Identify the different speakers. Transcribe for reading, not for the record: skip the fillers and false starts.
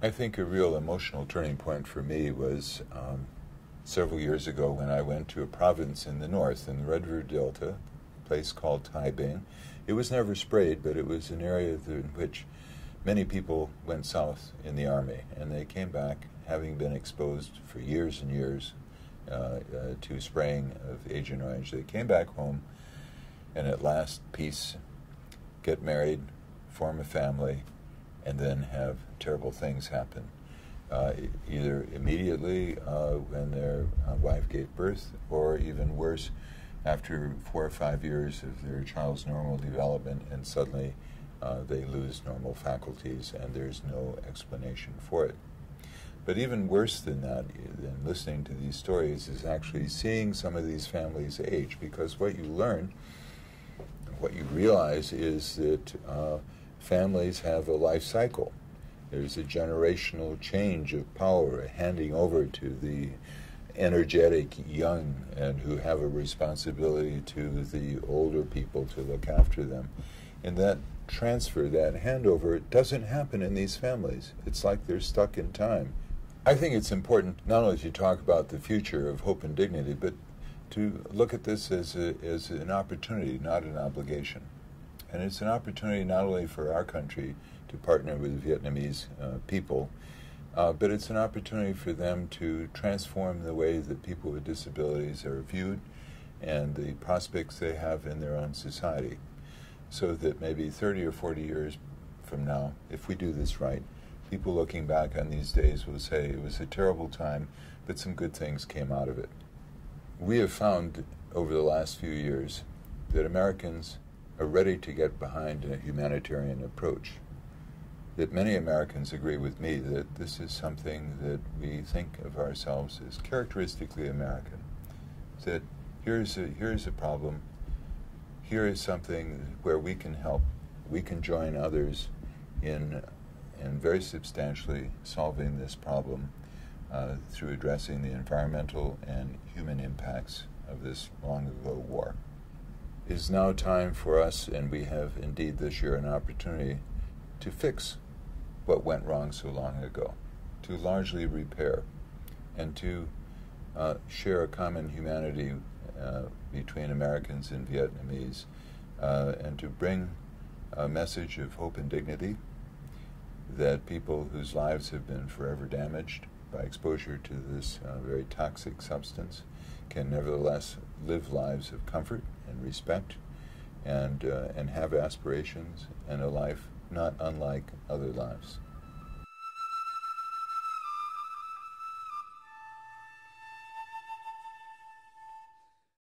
Speaker 1: I think a real emotional turning point for me was several years ago when I went to a province in the north, in the Red River Delta, a place called Taiping. It was never sprayed, but it was an area in which many people went south in the army, and they came back having been exposed for years and years to spraying of Agent Orange. They came back home, and at last, peace, get married, form a family, and then have terrible things happen. Either immediately when their wife gave birth, or even worse, after 4 or 5 years of their child's normal development, and suddenly they lose normal faculties, and there's no explanation for it. But even worse than that, than listening to these stories, is actually seeing some of these families age, because what you learn, what you realize is that families have a life cycle. There's a generational change of power handing over to the energetic young and who have a responsibility to the older people to look after them. And that transfer, that handover, doesn't happen in these families. It's like they're stuck in time. I think it's important not only to talk about the future of hope and dignity, but to look at this as an opportunity, not an obligation. And it's an opportunity not only for our country to partner with Vietnamese people, but it's an opportunity for them to transform the way that people with disabilities are viewed and the prospects they have in their own society, so that maybe 30 or 40 years from now, if we do this right, people looking back on these days will say it was a terrible time, but some good things came out of it. We have found over the last few years that Americans are ready to get behind a humanitarian approach, that many Americans agree with me that this is something that we think of ourselves as characteristically American, that here's a problem, here is something where we can help, we can join others in very substantially solving this problem through addressing the environmental and human impacts of this long-ago war. It is now time for us, and we have indeed this year an opportunity to fix what went wrong so long ago, to largely repair, and to share a common humanity between Americans and Vietnamese, and to bring a message of hope and dignity, that people whose lives have been forever damaged by exposure to this very toxic substance can nevertheless live lives of comfort and respect, and have aspirations and a life not unlike other lives.